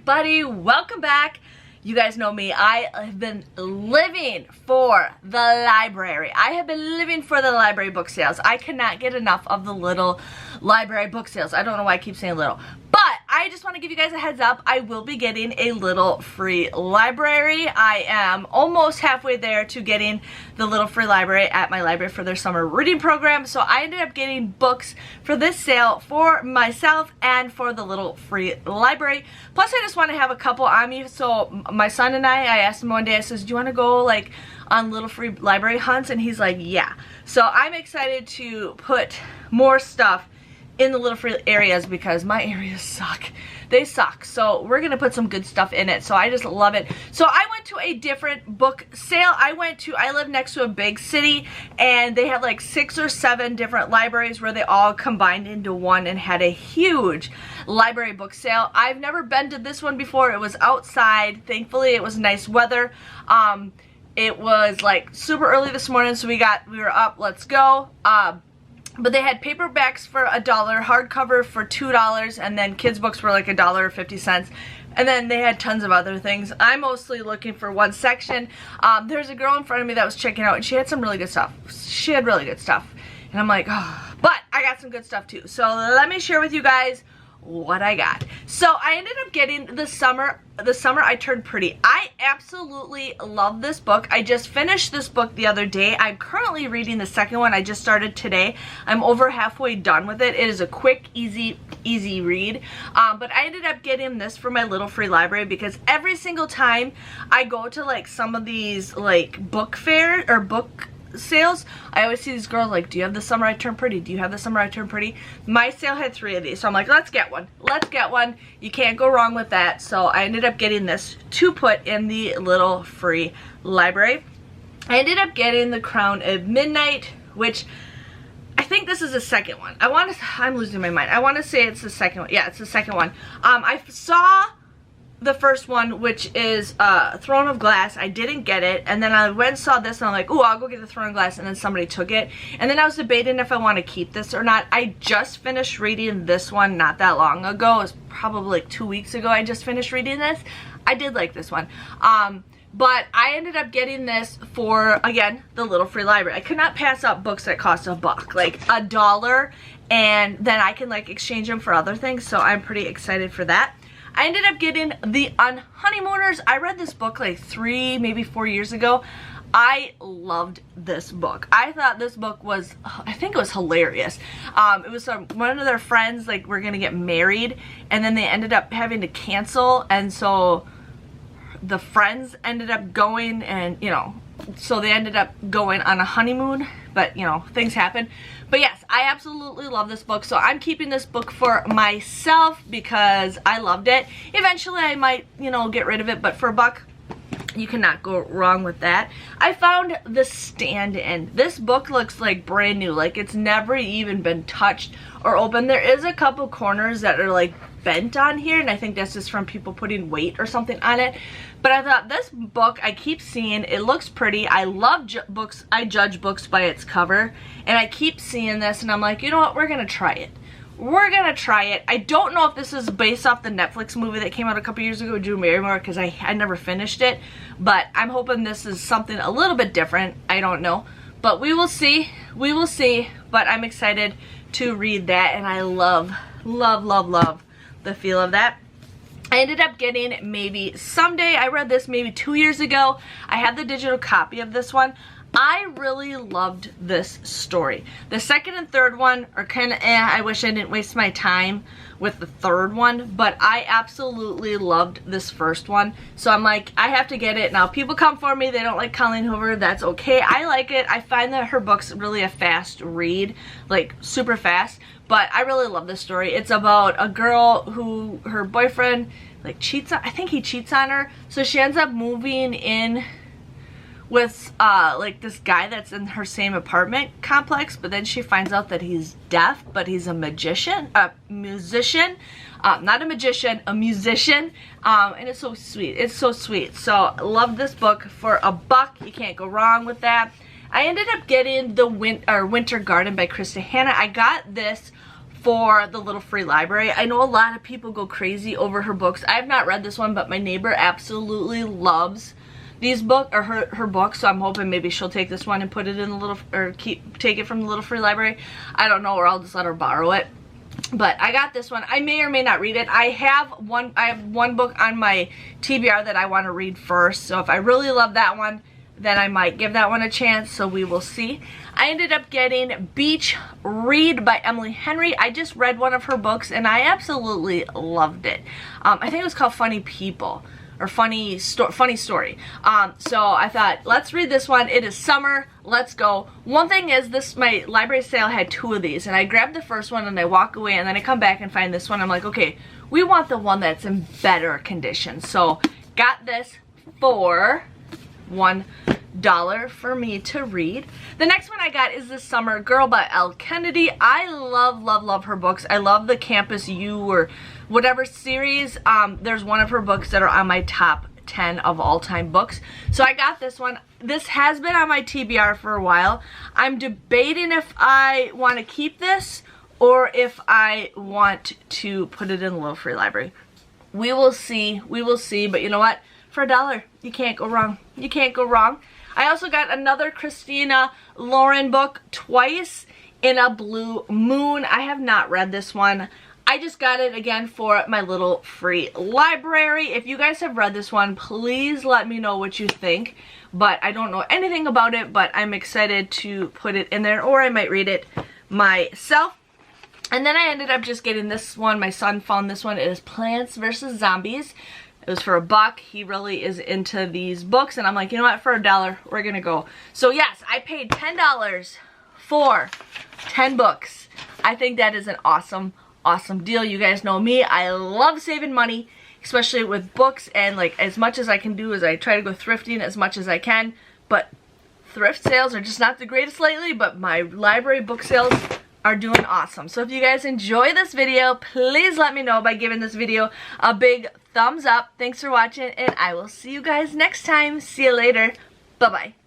everybody, welcome back. You guys know me. I have been living for the library. I have been living for the library book sales. I cannot get enough of the little library book sales. I don't know why I keep saying little, but I just want to give you guys a heads up. I will be getting a little free library. I am almost halfway there to getting the little free library at my library for their summer reading program. So I ended up getting books for this sale for myself and for the little free library. Plus I just want to have a couple on me. So my son and I asked him one day, I says, do you want to go like on little free library hunts? And he's like, yeah. So I'm excited to put more stuff in the little free areas because my areas suck. They suck. So we're gonna put some good stuff in it. So I just love it. So I went to a different book sale. I live next to a big city and they have like 6 or 7 different libraries where they all combined into one and had a huge library book sale. I've never been to this one before. It was outside. Thankfully it was nice weather. It was like super early this morning, so we were up, let's go. But they had paperbacks for $1, hardcover for $2, and then kids books were like $1.50. And then they had tons of other things. I'm mostly looking for one section. There's a girl in front of me that was checking out, and she had some really good stuff. She had really good stuff. And I'm like, oh, but I got some good stuff too. So let me share with you guys what I got. So I ended up getting The Summer I Turned Pretty. I absolutely love this book. I just finished this book the other day. I'm currently reading the second one. I just started today. I'm over halfway done with it. It is a quick, easy read. But I ended up getting this for my little free library because every single time I go to like some of these like book fair or book sales, I always see these girls like, do you have The Summer I Turned Pretty? Do you have The Summer I Turned Pretty? My sale had 3 of these, so I'm like, let's get one. Let's get one. You can't go wrong with that. So I ended up getting this to put in the little free library. I ended up getting The Crown of Midnight, which I think this is the second one. I'm losing my mind. I want to say it's the second one. Yeah, it's the second one. I saw the first one, which is Throne of Glass. I didn't get it, and then I went and saw this and I'm like, oh, I'll go get the Throne of Glass, and then somebody took it, and then I was debating if I want to keep this or not. I just finished reading this one not that long ago. It was probably like 2 weeks ago I just finished reading this. I did like this one. But I ended up getting this for, again, the little free library. I could not pass up books that cost $1, like $1, and then I can like exchange them for other things, so I'm pretty excited for that. I ended up getting The Honeymooners. I read this book like 3, maybe 4 years ago. I loved this book. I thought this book was, I think it was hilarious. It was one of their friends, like, were gonna get married, and then they ended up having to cancel, and so the friends ended up going, and you know, so they ended up going on a honeymoon, but you know, things happen. But yes, I absolutely love this book, so I'm keeping this book for myself because I loved it. Eventually I might, you know, get rid of it, but for $1, you cannot go wrong with that. I found The Stand-In. This book looks like brand new, like it's never even been touched or opened. There is a couple corners that are like bent on here, and I think that's just from people putting weight or something on it. But I thought this book, I keep seeing, it looks pretty. I love books. I judge books by its cover, and I keep seeing this, and I'm like, you know what, we're gonna try it. We're gonna try it. I don't know if this is based off the Netflix movie that came out a couple years ago with Drew Barrymore, because I never finished it, but I'm hoping this is something a little bit different. I don't know, but we will see. We will see. But I'm excited to read that, and I love the feel of that. I ended up getting Maybe Someday. I read this maybe 2 years ago. I had the digital copy of this one. I really loved this story. The second and third one are kind of I wish I didn't waste my time with the third one, but I absolutely loved this first one. So I'm like, I have to get it. Now, people come for me, they don't like Colleen Hoover, that's okay. I like it. I find that her book's really a fast read, like super fast, but I really love this story. It's about a girl who, her boyfriend like cheats on, I think he cheats on her, so she ends up moving in with like this guy that's in her same apartment complex, but then she finds out that he's deaf, but he's a musician, not a magician, a musician, and it's so sweet. It's so sweet. So I love this book for $1. You can't go wrong with that. I ended up getting the Winter Garden by Krista Hanna. I got this for the little free library. I know a lot of people go crazy over her books. I have not read this one, but my neighbor absolutely loves these her books, so I'm hoping maybe she'll take this one and put it in the little, or take it from the little free library. I don't know, or I'll just let her borrow it. But I got this one. I may or may not read it. I have one book on my TBR that I want to read first, so if I really love that one, then I might give that one a chance, so we will see. I ended up getting Beach Read by Emily Henry. I just read one of her books and I absolutely loved it. I think it was called Funny People, or Funny Story. So I thought, let's read this one. It is summer, let's go. One thing is, my library sale had 2 of these, and I grabbed the first one and I walk away, and then I come back and find this one. I'm like, okay, we want the one that's in better condition. So got this for $1 for me to read. The next one I got is This Summer Girl by Elle Kennedy. I love her books. I love the Campus U or whatever series. There's one of her books that are on my top 10 of all time books. So I got this one. This has been on my TBR for a while. I'm debating if I want to keep this or if I want to put it in the little free library. We will see, but you know what? For $1, you can't go wrong. You can't go wrong. I also got another Christina Lauren book, Twice in a Blue Moon. I have not read this one. I just got it again for my little free library. If you guys have read this one, please let me know what you think. But I don't know anything about it, but I'm excited to put it in there, or I might read it myself. And then I ended up just getting this one. My son found this one. It is Plants vs. Zombies. It was for $1. He really is into these books, and I'm like, you know what, for $1, we're gonna go. So yes, I paid $10 for 10 books. I think that is an awesome deal. You guys know me, I love saving money, especially with books, and like as much as I can do is I try to go thrifting as much as I can, but thrift sales are just not the greatest lately, but my library book sales are doing awesome. So if you guys enjoy this video, please let me know by giving this video a big thumbs up. Thanks for watching, and I will see you guys next time. See you later. Bye-bye.